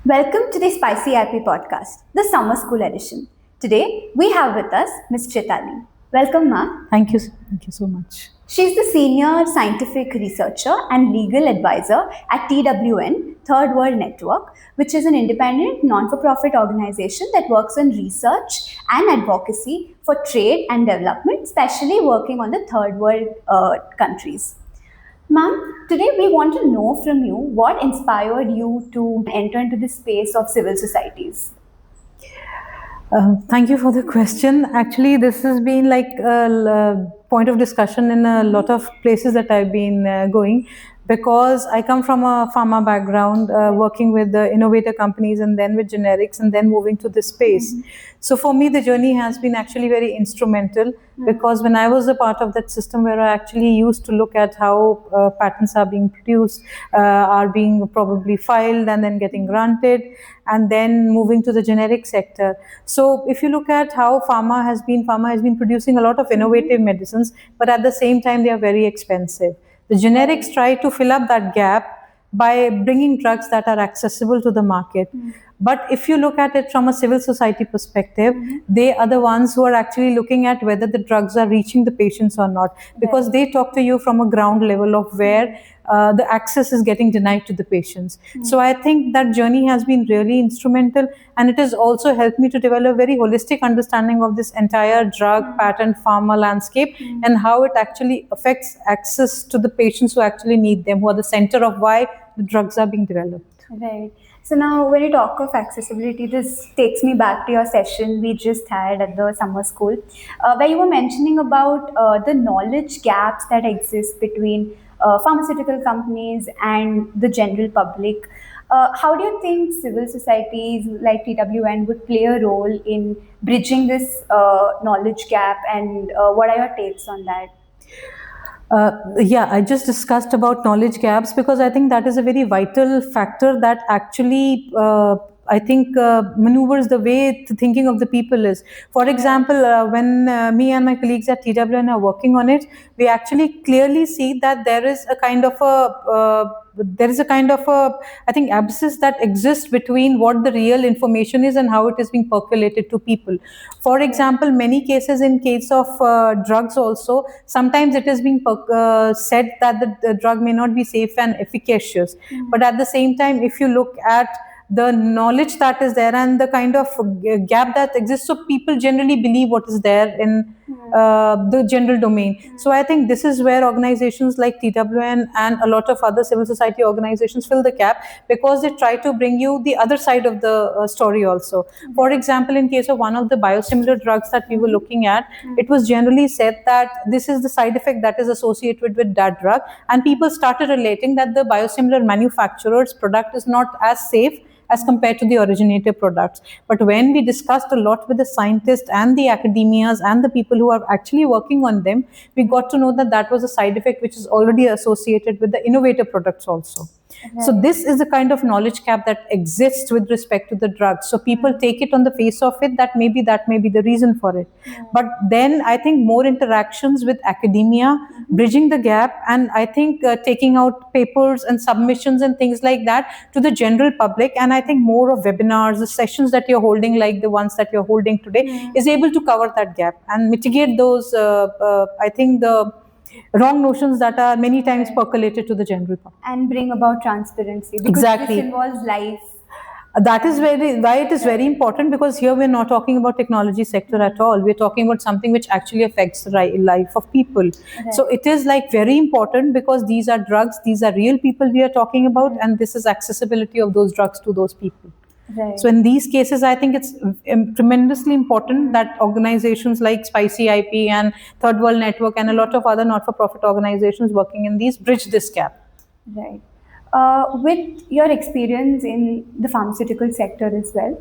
Welcome to the SpicyIP Podcast, the Summer School edition. Today, we have with us Ms Chetali. Welcome, ma'am. Thank you so much. She's the Senior Scientific Researcher and Legal Advisor at TWN, Third World Network, which is an independent non-for-profit organization that works on research and advocacy for trade and development, especially working on the third world countries. Ma'am, today we want to know from you what inspired you to enter into the space of civil societies. Thank you for the question. Actually, this has been like a point of discussion in a lot of places that I've been going, because I come from a pharma background, working with the innovator companies and then with generics and then moving to this space. So for me, the journey has been actually very instrumental, because when I was a part of that system where I actually used to look at how patents are being produced, are being probably filed and then getting granted, and then moving to the generic sector. So if you look at how pharma has been producing a lot of innovative medicines, but at the same time they are very expensive. The generics try to fill up that gap by bringing drugs that are accessible to the market. But if you look at it from a civil society perspective, they are the ones who are actually looking at whether the drugs are reaching the patients or not, because they talk to you from a ground level of where the access is getting denied to the patients. So I think that journey has been really instrumental, and it has also helped me to develop a very holistic understanding of this entire drug, patent, pharma landscape, and how it actually affects access to the patients who actually need them, who are the center of why the drugs are being developed. Right. So now when you talk of accessibility, this takes me back to your session we just had at the summer school, where you were mentioning about the knowledge gaps that exist between pharmaceutical companies and the general public. How do you think civil societies like TWN would play a role in bridging this knowledge gap, and what are your takes on that? I just discussed about knowledge gaps, because I think that is a very vital factor that actually maneuvers the way the thinking of the people is. For example, when me and my colleagues at TWN are working on it, we actually clearly see that there is a kind of I think abscess that exists between what the real information is and how it is being percolated to people. For example, many cases, in case of drugs also, sometimes it is being said that the drug may not be safe and efficacious. But at the same time, if you look at the knowledge that is there and the kind of gap that exists, so people generally believe what is there in the general domain. So I think this is where organizations like TWN and a lot of other civil society organizations fill the gap, because they try to bring you the other side of the story also. For example, in case of one of the biosimilar drugs that we were looking at, it was generally said that this is the side effect that is associated with that drug, and people started relating that the biosimilar manufacturer's product is not as safe as compared to the originator products. But when we discussed a lot with the scientists and the academias and the people who are actually working on them, we got to know that that was a side effect which is already associated with the innovator products also. So this is the kind of knowledge gap that exists with respect to the drugs. So people take it on the face of it that may be the reason for it. But then I think more interactions with academia, bridging the gap, and I think taking out papers and submissions and things like that to the general public, and I think more of webinars, the sessions that you're holding, like the ones that you're holding today, is able to cover that gap and mitigate those, I think, the wrong notions that are many times percolated to the general public. And bring about transparency, because Exactly. this involves life. That is why it is very important, because here we're not talking about technology sector at all. We're talking about something which actually affects the life of people. So it is like very important, because these are drugs, these are real people we are talking about, and this is accessibility of those drugs to those people. Right. So in these cases, I think it's tremendously important that organizations like SpicyIP and Third World Network and a lot of other not-for-profit organizations working in these bridge this gap. Right. With your experience in the pharmaceutical sector as well,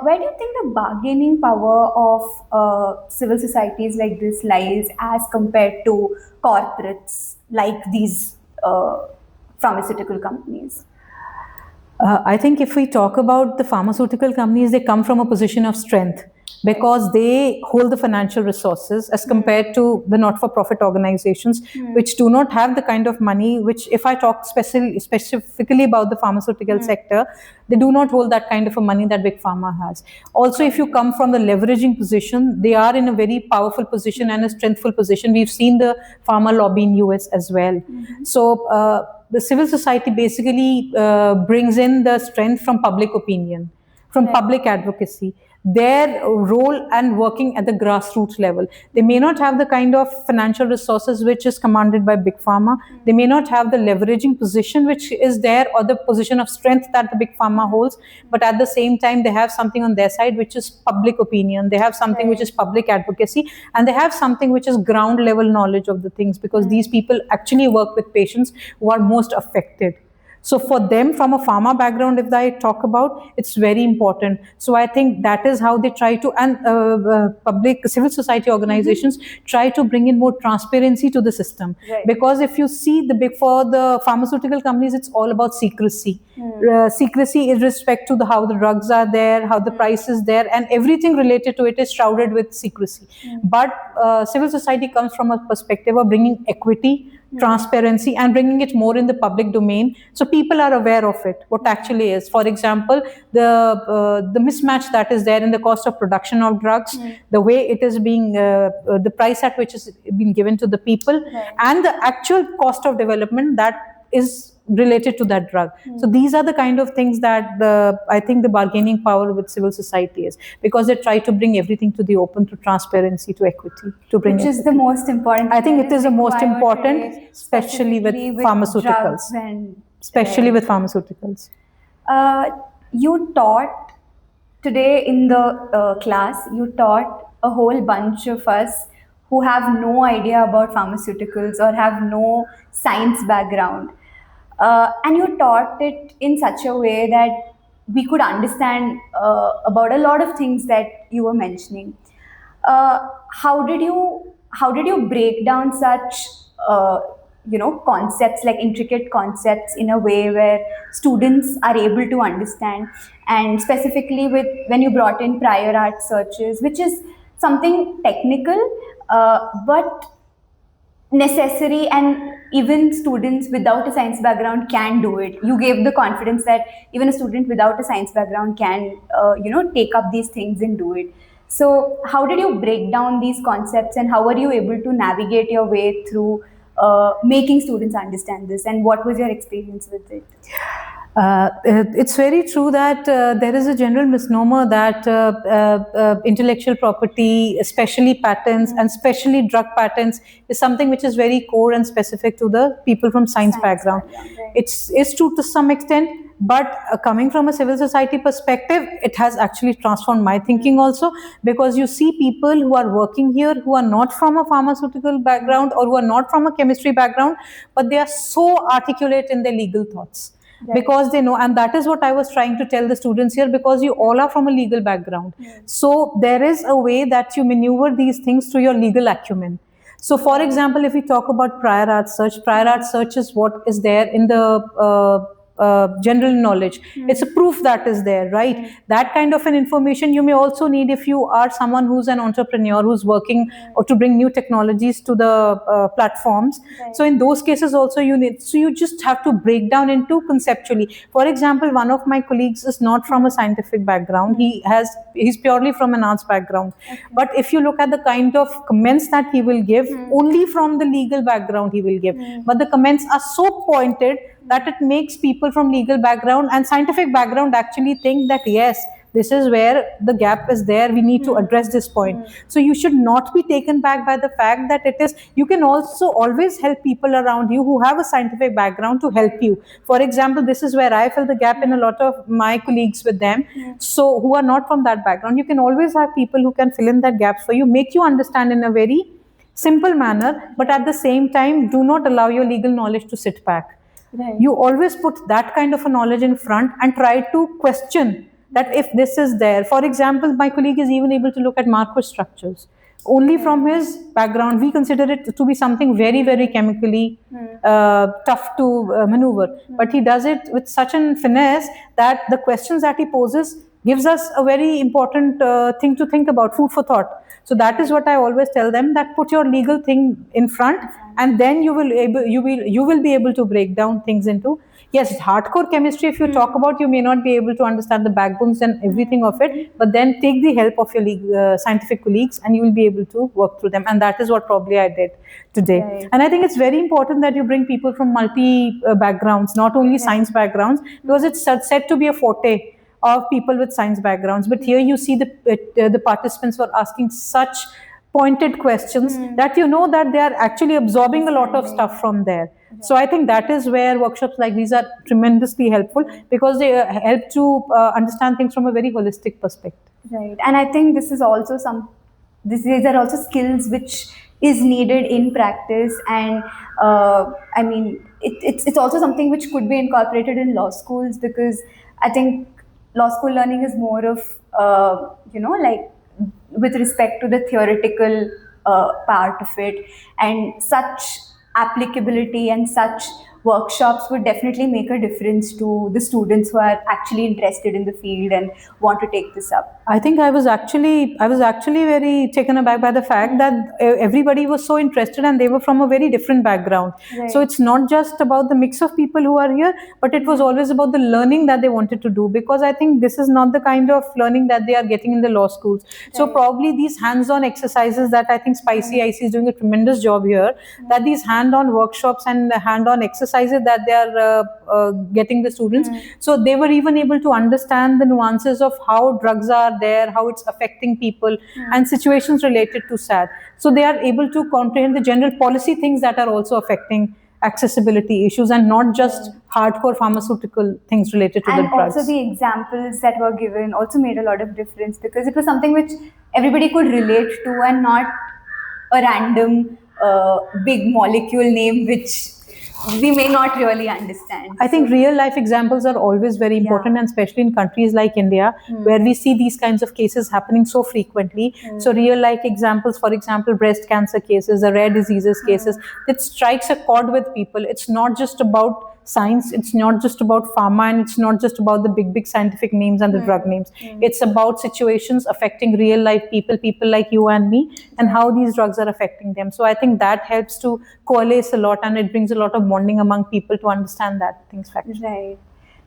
where do you think the bargaining power of civil societies like this lies as compared to corporates like these pharmaceutical companies? I think if we talk about the pharmaceutical companies, they come from a position of strength because they hold the financial resources as compared to the not-for-profit organizations, which do not have the kind of money, which if I talk specifically about the pharmaceutical sector, they do not hold that kind of a money that Big Pharma has. Also, if you come from the leveraging position, they are in a very powerful position and a strengthful position. We've seen the pharma lobby in US as well. So, the civil society basically brings in the strength from public opinion, from public advocacy, their role and working at the grassroots level. They may not have the kind of financial resources which is commanded by Big Pharma. They may not have the leveraging position which is there or the position of strength that the Big Pharma holds, but at the same time, they have something on their side which is public opinion. They have something which is public advocacy, and they have something which is ground level knowledge of the things, because these people actually work with patients who are most affected. So for them, from a pharma background, if I talk about, it's very important. So I think that is how they try to, and public civil society organizations try to bring in more transparency to the system. Right. Because if you see for the pharmaceutical companies, it's all about secrecy. Secrecy in respect to how the drugs are there, how the price is there, and everything related to it is shrouded with secrecy. But civil society comes from a perspective of bringing equity, transparency, and bringing it more in the public domain, so people are aware of it, what actually is. For example, the mismatch that is there in the cost of production of drugs, the way it is being, the price at which is being given to the people, and the actual cost of development that is related to that drug. So these are the kind of things that I think the bargaining power with civil society is, because they try to bring everything to the open, to transparency, to equity, to bring which is the most important. I think it is the most important, especially with pharmaceuticals. Especially with pharmaceuticals. You taught today in the class, you taught a whole bunch of us who have no idea about pharmaceuticals or have no science background. And you taught it in such a way that we could understand about a lot of things that you were mentioning. How did you break down such concepts, like intricate concepts, in a way where students are able to understand? And specifically with when you brought in prior art searches, which is something technical, but necessary, and even students without a science background can do it. You gave the confidence that even a student without a science background can take up these things and do it. So how did you break down these concepts, and how were you able to navigate your way through making students understand this, and what was your experience with it? It's very true that there is a general misnomer that intellectual property, especially patents and especially drug patents, is something which is very core and specific to the people from science background. Right. It's true to some extent, but coming from a civil society perspective, it has actually transformed my thinking also, because you see people who are working here who are not from a pharmaceutical background or who are not from a chemistry background, but they are so articulate in their legal thoughts. Right. Because they know, and that is what I was trying to tell the students here, because you all are from a legal background. So there is a way that you maneuver these things through your legal acumen. So for example, if we talk about prior art search is what is there in the general knowledge. It's a proof that is there, right? That kind of an information you may also need if you are someone who's an entrepreneur who's working or to bring new technologies to the platforms. So in those cases also you need, so you just have to break down into conceptually. For example, one of my colleagues is not from a scientific background. He's purely from an arts background. But if you look at the kind of comments that he will give, only from the legal background he will give. But the comments are so pointed that it makes people from legal background and scientific background actually think that yes, this is where the gap is there, we need to address this point. So you should not be taken back by the fact that it is, you can also always help people around you who have a scientific background to help you. For example, this is where I fill the gap in a lot of my colleagues with them. So who are not from that background, you can always have people who can fill in that gap for you, make you understand in a very simple manner, but at the same time do not allow your legal knowledge to sit back. Right. You always put that kind of a knowledge in front and try to question that if this is there. For example, my colleague is even able to look at Marquardt structures. only from his background. We consider it to be something very, very chemically tough to maneuver. But he does it with such an finesse that the questions that he poses gives us a very important thing to think about, food for thought. So that is what I always tell them, that put your legal thing in front, and then you will be able to break down things into, yes, hardcore chemistry if you talk about, you may not be able to understand the backbones and everything of it, but then take the help of your scientific colleagues and you will be able to work through them. And that is what probably I did today. Right. And I think it's very important that you bring people from multi backgrounds, not only science backgrounds, because it's said to be a forte of people with science backgrounds. But here you see the participants were asking such pointed questions that you know that they are actually absorbing a lot of stuff from there. So I think that is where workshops like these are tremendously helpful, because they help to understand things from a very holistic perspective. Right. And I think this is also these are also skills which is needed in practice. And I mean, it's also something which could be incorporated in law schools, because I think law school learning is more of, like with respect to the theoretical part of it, and such applicability and such workshops would definitely make a difference to the students who are actually interested in the field and want to take this up. I think I was actually very taken aback by the fact that everybody was so interested and they were from a very different background. Right. So it's not just about the mix of people who are here, but it was always about the learning that they wanted to do, because I think this is not the kind of learning that they are getting in the law schools. So probably these hands-on exercises that I think SpicyIC is doing a tremendous job here, that these hand-on workshops and hand-on exercises that they are getting the students, so they were even able to understand the nuances of how drugs are there, how it's affecting people, and situations related to SAD. So they are able to comprehend the general policy things that are also affecting accessibility issues, and not just hardcore pharmaceutical things related to And the drugs. also the examples that were given also made a lot of difference, because it was something which everybody could relate to, and not a random big molecule name which we may not really understand. I think real life examples are always very important, and especially in countries like India, where we see these kinds of cases happening so frequently. So real life examples, for example, breast cancer cases, the rare diseases cases, it strikes a chord with people. It's not just about science, it's not just about pharma, and it's not just about the big scientific names and the drug names. It's about situations affecting real life people like you and me, and how these drugs are affecting them. So I think that helps to coalesce a lot, and it brings a lot of bonding among people to understand that things factually. Right.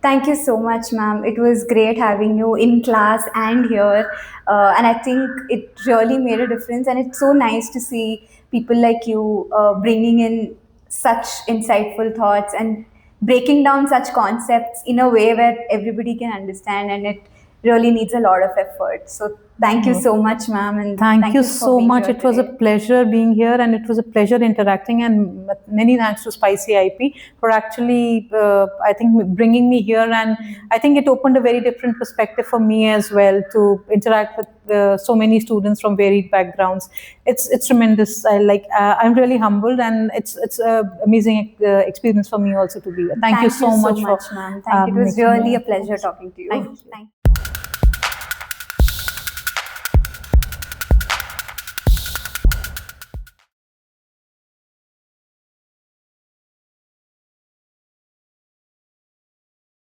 Thank you so much, ma'am. It was great having you in class and here. And I think it really made a difference. And it's so nice to see people like you bringing in such insightful thoughts and breaking down such concepts in a way where everybody can understand. And it really needs a lot of effort. So thank you so much, ma'am. And Thank you for so being much. here It was a today. pleasure being here, and it was a pleasure interacting. And many thanks to SpicyIP for actually, I think, bringing me here. And I think it opened a very different perspective for me as well, to interact with so many students from varied backgrounds. It's tremendous. I'm really humbled, and it's an amazing experience for me also to be here. Thank you so much, ma'am. Thank you. It was making me really a here. pleasure talking to you. Thank you.